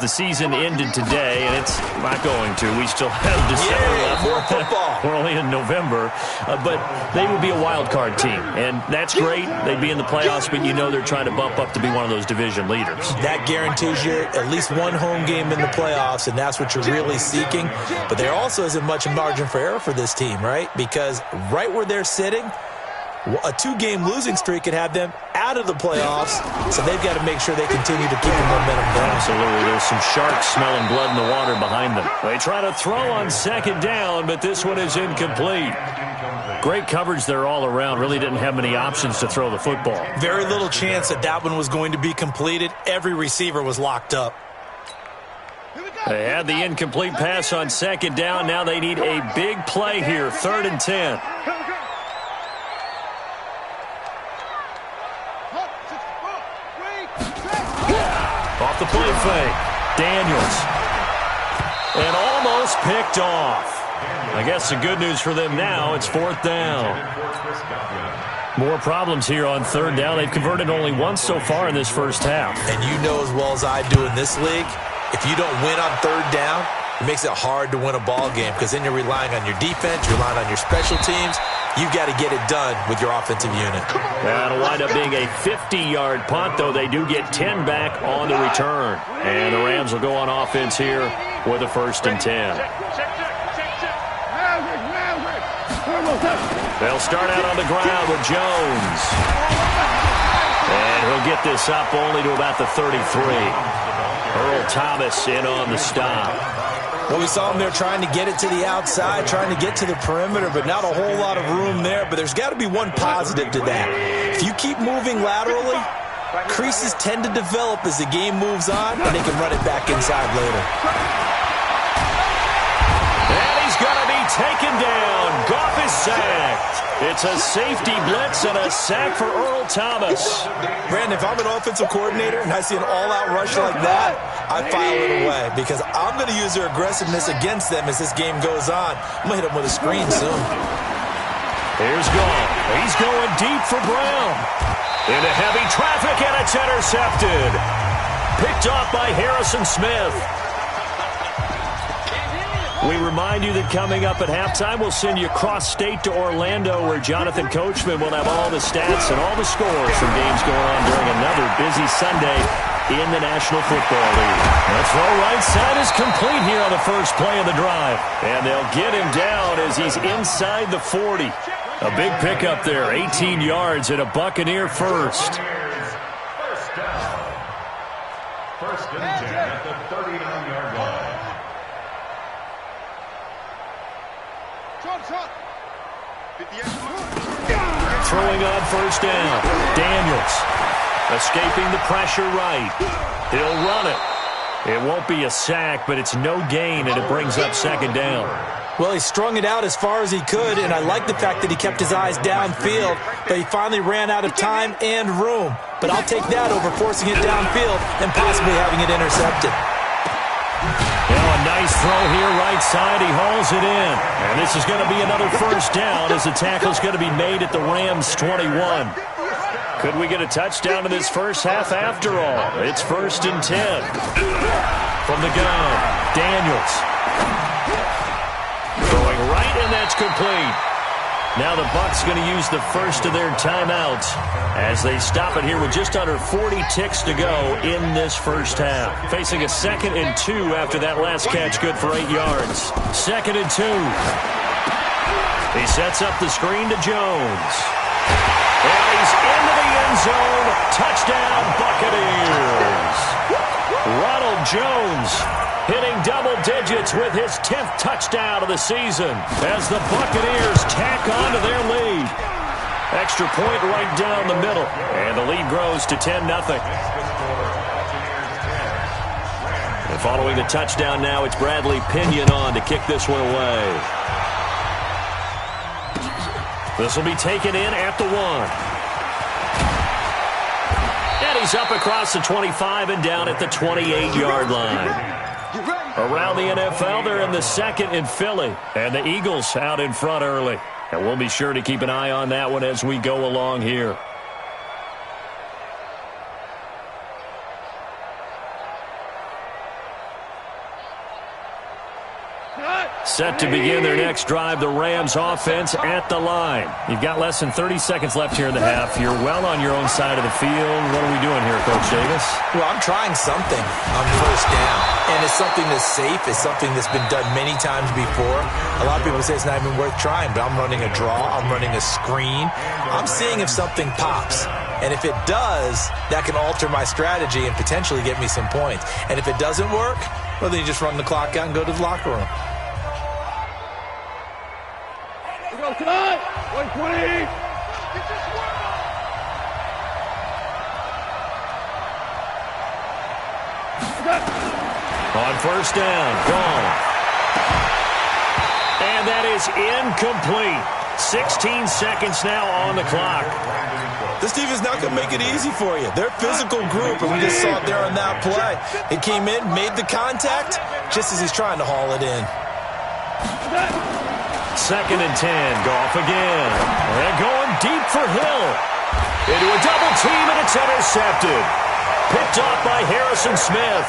The season ended today, and it's not going to. We still have December left. More football. We're only in November. But they would be a wild card team, and that's great. They'd be in the playoffs, but you know they're trying to bump up to be one of those division leaders. That guarantees you at least one home game in the playoffs, and that's what you're really seeking. But there also isn't much margin for error for this team, right? Because right where they're sitting, a 2-game losing streak could have them out of the playoffs, so they've got to make sure they continue to keep the momentum going. Absolutely. There's some sharks smelling blood in the water behind them. They try to throw on second down, but this one is incomplete. Great coverage there all around. Really didn't have many options to throw the football. Very little chance that that one was going to be completed. Every receiver was locked up. They had the incomplete pass on second down. Now they need a big play here, 3rd and 10. Off the play fake. Daniels. And almost picked off. I guess the good news for them now, it's 4th down. More problems here on 3rd down. They've converted only once so far in this first half. And you know as well as I do in this league, if you don't win on 3rd down, it makes it hard to win a ball game because then you're relying on your defense, you're relying on your special teams. You've got to get it done with your offensive unit. That'll wind up being a 50-yard punt, though they do get 10 back on the return. And the Rams will go on offense here with a 1st and 10. They'll start out on the ground with Jones. And he'll get this up only to about the 33. Earl Thomas in on the stop. Well, we saw him there trying to get it to the outside, trying to get to the perimeter, but not a whole lot of room there. But there's got to be one positive to that. If you keep moving laterally, creases tend to develop as the game moves on, and they can run it back inside later. And he's going to be taken down. Goff is sacked. It's a safety blitz and a sack for Earl Thomas. Brandon, if I'm an offensive coordinator and I see an all-out rush like that, I file it away because I'm going to use their aggressiveness against them as this game goes on. I'm going to hit them with a screen soon. Here's Goff. He's going deep for Brown. Into heavy traffic, and it's intercepted. Picked off by Harrison Smith. We remind you that coming up at halftime, we'll send you cross-state to Orlando, where Jonathan Coachman will have all the stats and all the scores from games going on during another busy Sunday in the National Football League. The throw right side is complete here on the first play of the drive. And they'll get him down as he's inside the 40. A big pickup there, 18 yards and a Buccaneer first. First and 10 at the 39-yard line. Throwing on first down. Daniels escaping the pressure right. He'll run it. It won't be a sack, but it's no gain, and it brings up 2nd down. Well, he strung it out as far as he could, and I like the fact that he kept his eyes downfield, but he finally ran out of time and room. But I'll take that over forcing it downfield and possibly having it intercepted. Well, a nice throw here, right side. He hauls it in. And this is going to be another first down as the tackle's going to be made at the Rams' 21. Could we get a touchdown in this first half after all? It's 1st and 10. From the gun, Daniels. Throwing right, and that's complete. Now the Bucs going to use the first of their timeouts as they stop it here with just under 40 ticks to go in this first half. Facing a 2nd and 2 after that last catch, good for 8 yards. 2nd and 2. He sets up the screen to Jones. And he's into the end zone. Touchdown, Buccaneers. Ronald Jones hitting double digits with his 10th touchdown of the season as the Buccaneers tack on to their lead. Extra point right down the middle, and the lead grows to 10-0. And following the touchdown now, it's Bradley Pinion on to kick this one away. This will be taken in at the 1. And he's up across the 25 and down at the 28-yard line. Around the NFL, they're in the 2nd in Philly, and the Eagles out in front early. And we'll be sure to keep an eye on that one as we go along here. Set to begin their next drive, the Rams offense at the line. You've got less than 30 seconds left here in the half. You're well on your own side of the field. What are we doing here, Coach Davis? Well, I'm trying something on first down, and it's something that's safe. It's something that's been done many times before. A lot of people say it's not even worth trying, but I'm running a draw. I'm running a screen. I'm seeing if something pops. And if it does, that can alter my strategy and potentially get me some points. And if it doesn't work, well, then you just run the clock out and go to the locker room. Go tonight, 120. On first down, gone. And that is incomplete. 16 seconds now on the clock. This defense is not going to make it easy for you. They're a physical group, and we just saw it there on that play. It came in, made the contact, just as he's trying to haul it in. Second and 10, Goff again. And going deep for Hill. Into a double team, and it's intercepted. Picked off by Harrison Smith.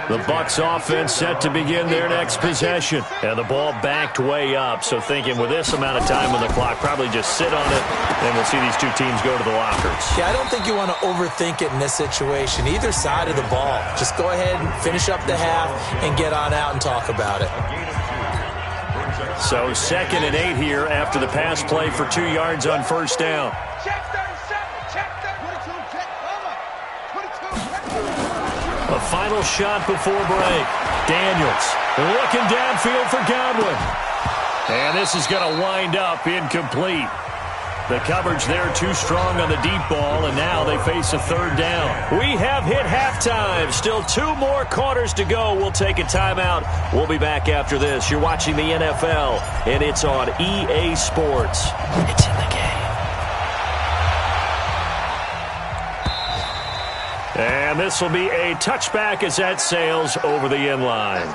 The Bucs offense set to begin their next possession. And the ball backed way up, so thinking with this amount of time on the clock, probably just sit on it, and we'll see these two teams go to the lockers. Yeah, I don't think you want to overthink it in this situation. Either side of the ball. Just go ahead and finish up the half and get on out and talk about it. So 2nd and 8 here after the pass play for 2 yards on first down. A final shot before break. Daniels looking downfield for Godwin. And this is going to wind up incomplete. The coverage there too strong on the deep ball, and now they face a third down. We have hit halftime. Still 2 more quarters to go. We'll take a timeout. We'll be back after this. You're watching the NFL, and it's on EA Sports. It's in the game. And this will be a touchback as that sails over the end line.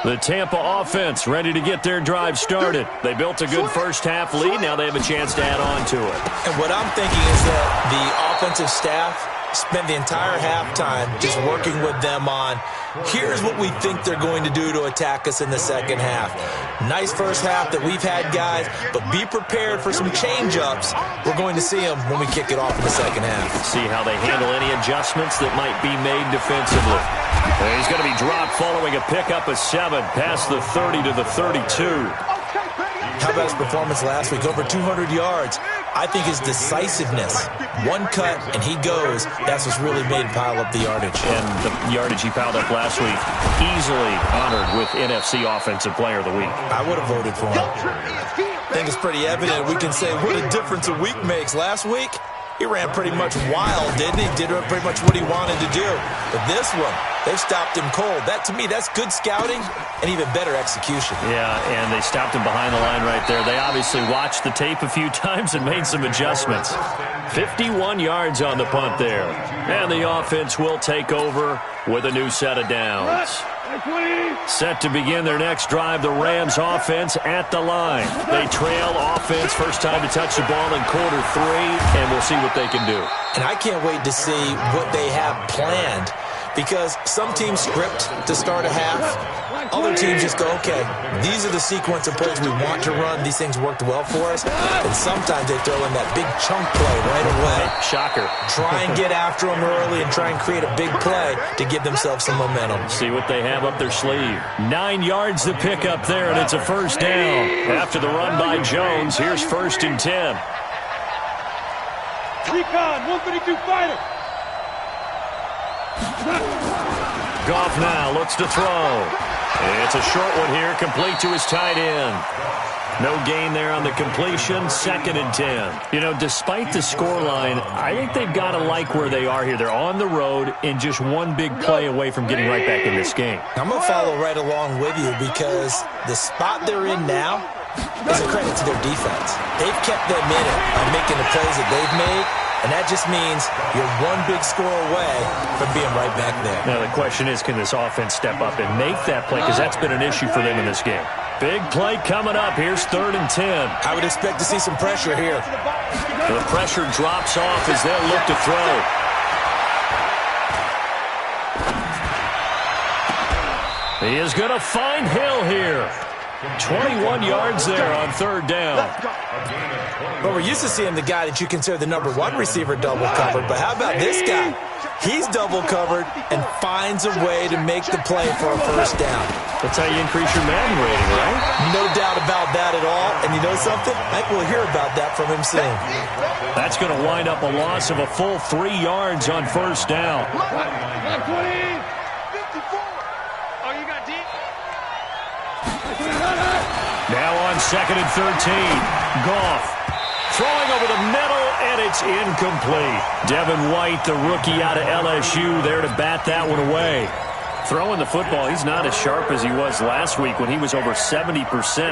The Tampa offense ready to get their drive started. They built a good first half lead. Now they have a chance to add on to it. And what I'm thinking is that the offensive staff spent the entire halftime just working with them on, here's what we think they're going to do to attack us in the second half. Nice first half that we've had, guys, but be prepared for some change-ups. We're going to see them when we kick it off in the second half. See how they handle any adjustments that might be made defensively. And he's going to be dropped following a pickup of 7 past the 30 to the 32. How about his performance last week? Over 200 yards. I think his decisiveness, one cut and he goes, that's what's really made him pile up the yardage. And the yardage he piled up last week, easily honored with NFC Offensive Player of the Week. I would have voted for him. I think it's pretty evident. We can say what a difference a week makes. Last week, he ran pretty much wild, didn't he? Did pretty much what he wanted to do. But this one, they stopped him cold. That, to me, that's good scouting and even better execution. Yeah, and they stopped him behind the line right there. They obviously watched the tape a few times and made some adjustments. 51 yards on the punt there. And the offense will take over with a new set of downs. Set to begin their next drive, the Rams offense at the line. They trail offense, first time to touch the ball in quarter 3, and we'll see what they can do. And I can't wait to see what they have planned, because some teams script to start a half. Other teams just go, okay, these are the sequence of plays we want to run. These things worked well for us. And sometimes they throw in that big chunk play right away. Shocker. Try and get after them early and try and create a big play to give themselves some momentum. See what they have up their sleeve. 9 yards to pick up there, and it's a first down. After the run by Jones, here's 1st and 10. Recon, 132 fighter. Goff now looks to throw. It's a short one here, complete to his tight end. No gain there on the completion, 2nd and 10. You know, despite the scoreline, I think they've got to like where they are here. They're on the road and just one big play away from getting right back in this game. I'm going to follow right along with you, because the spot they're in now is a credit to their defense. They've kept them in it by making the plays that they've made. And that just means you're one big score away from being right back there. Now, the question is, can this offense step up and make that play? Because that's been an issue for them in this game. Big play coming up. Here's 3rd and 10. I would expect to see some pressure here. The pressure drops off as they'll look to throw. He is going to find Hill here. 21 yards there on 3rd down. Well, we're used to seeing the guy that you consider the number 1 receiver double covered, but how about this guy? He's double covered and finds a way to make the play for a 1st down. That's how you increase your Madden rating, right? No doubt about that at all. And you know something? I think we'll hear about that from him soon. That's going to wind up a loss of a full 3 yards on 1st down. Now on 2nd and 13. Goff throwing over the middle, and it's incomplete. Devin White, the rookie out of LSU, there to bat that one away. Throwing the football, he's not as sharp as he was last week when he was over 70%.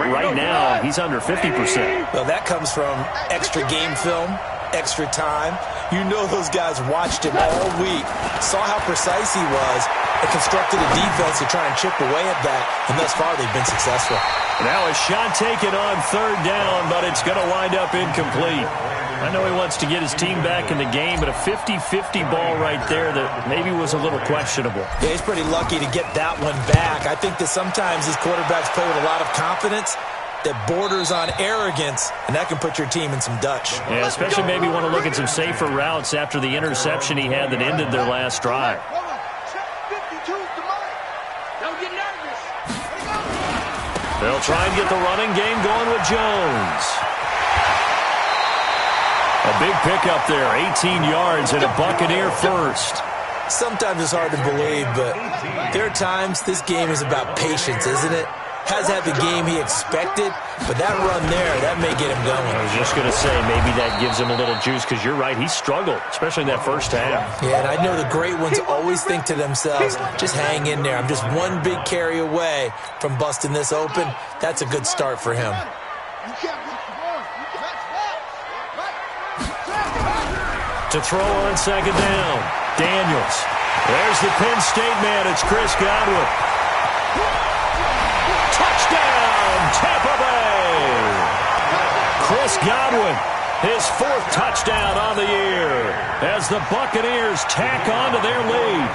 Right now, he's under 50%. Well, that comes from extra game film, extra time. You know those guys watched him all week, saw how precise he was, and constructed a defense to try and chip away at that, and thus far they've been successful. Now a shot taken on 3rd down, but it's going to wind up incomplete. I know he wants to get his team back in the game, but a 50-50 ball right there that maybe was a little questionable. Yeah, he's pretty lucky to get that one back. I think that sometimes these quarterbacks play with a lot of confidence that borders on arrogance, and that can put your team in some Dutch. Yeah, especially maybe want to look at some safer routes after the interception he had that ended their last drive. They'll try and get the running game going with Jones. A big pickup there, 18 yards and a Buccaneer 1st. Sometimes it's hard to believe, but there are times this game is about patience, isn't it? Has had the game he expected, but that run there, that may get him going. I was just going to say, maybe that gives him a little juice, because you're right, he struggled, especially in that 1st half. Yeah, and I know the great ones always think to themselves, just hang in there. I'm just one big carry away from busting this open. That's a good start for him. To throw on 2nd down, Daniels. There's the Penn State man, it's Chris Godwin. Touchdown, Tampa Bay! Chris Godwin, his 4th touchdown on the year as the Buccaneers tack on to their lead.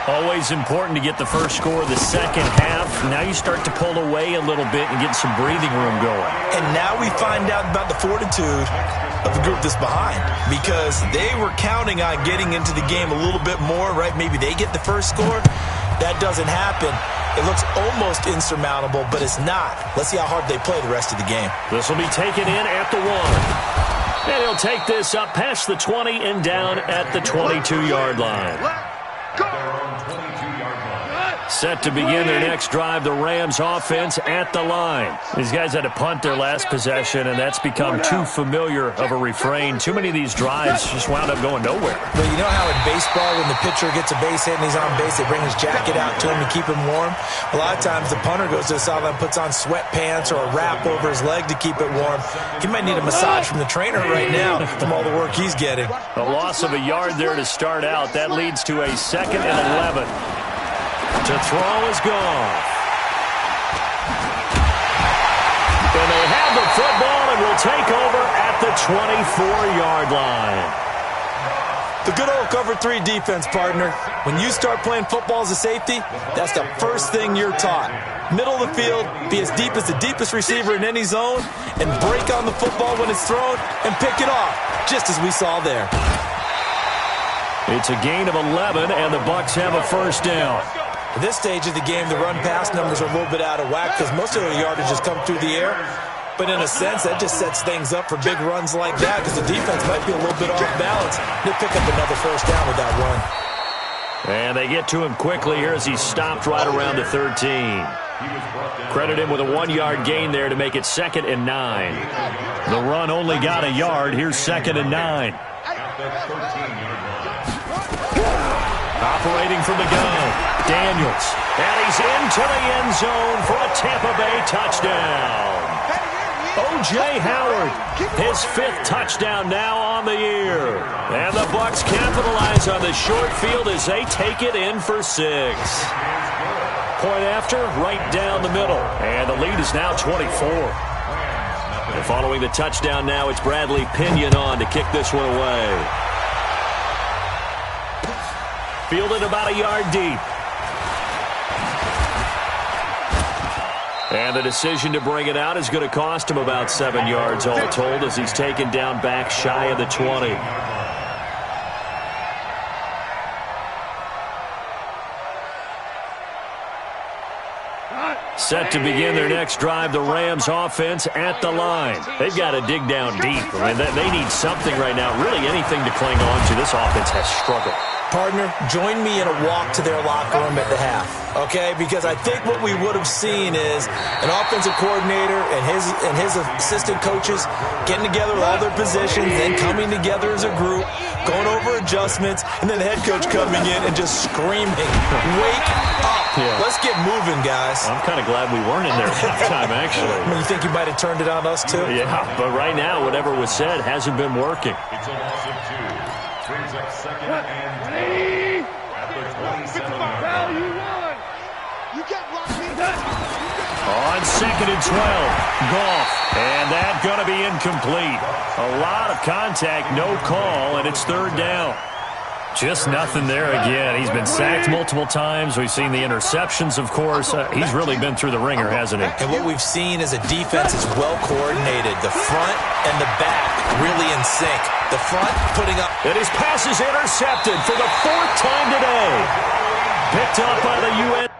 Always important to get the first score of the 2nd half. Now you start to pull away a little bit and get some breathing room going. And now we find out about the fortitude of the group that's behind, because they were counting on getting into the game a little bit more, right? Maybe they get the first score. That doesn't happen. It looks almost insurmountable, but it's not. Let's see how hard they play the rest of the game. This will be taken in at the 1. And he'll take this up past the 20 and down at the 22-yard line. Set to begin their next drive, the Rams offense at the line. These guys had to punt their last possession, and that's become too familiar of a refrain. Too many of these drives just wound up going nowhere. But you know how in baseball, when the pitcher gets a base hit and he's on base, they bring his jacket out to him to keep him warm? A lot of times the punter goes to the sideline, puts on sweatpants or a wrap over his leg to keep it warm. He might need a massage from the trainer right now from all the work he's getting. A loss of a yard there to start out. That leads to a 2nd and 11. To throw is gone. And they have the football and will take over at the 24-yard line. The good old cover 3 defense, partner. When you start playing football as a safety, that's the first thing you're taught. Middle of the field, be as deep as the deepest receiver in any zone, and break on the football when it's thrown and pick it off, just as we saw there. It's a gain of 11, and the Bucs have a 1st down. At this stage of the game, the run-pass numbers are a little bit out of whack because most of the yardage has come through the air. But in a sense, that just sets things up for big runs like that because the defense might be a little bit off balance. They'll pick up another 1st down with that run. And they get to him quickly here as he stopped right around the 13. Credit him with a 1-yard gain there to make it 2nd and 9. The run only got a yard. Here's 2nd and 9. Operating from the gun. Daniels, and he's into the end zone for a Tampa Bay touchdown. O.J. Howard, his 5th touchdown now on the year. And the Bucs capitalize on the short field as they take it in for 6. point after, right down the middle. And the lead is now 24. And following the touchdown now, it's Bradley Pinion on to kick this one away. Fielded about a yard deep. And the decision to bring it out is going to cost him about 7 yards all told as he's taken down back shy of the 20. Set to begin their next drive, the Rams offense at the line. They've got to dig down deep. I mean, they need something right now, really anything to cling on to. This offense has struggled. Partner, join me in a walk to their locker room at the half, okay? Because I think what we would have seen is an offensive coordinator and his assistant coaches getting together with all their positions, then coming together as a group, going over adjustments, and then the head coach coming in and just screaming, "Wake up! Yeah. Let's get moving, guys." I'm kind of glad we weren't in there at halftime, actually. I mean, you think you might have turned it on us, too? Yeah, but right now, whatever was said hasn't been working. It's a loss of 2. Brings up 2nd and 10 at the 27-yard line. You get On 2nd and 12, Goff. And that's going to be incomplete. A lot of contact, no call, and it's 3rd down. Just nothing there again. He's been sacked multiple times. We've seen the interceptions, of course. He's really been through the ringer, hasn't he? And what we've seen is a defense is well coordinated. The front and the back really in sync. The front putting up. And his pass is intercepted for the 4th time today. Picked up by the U.S.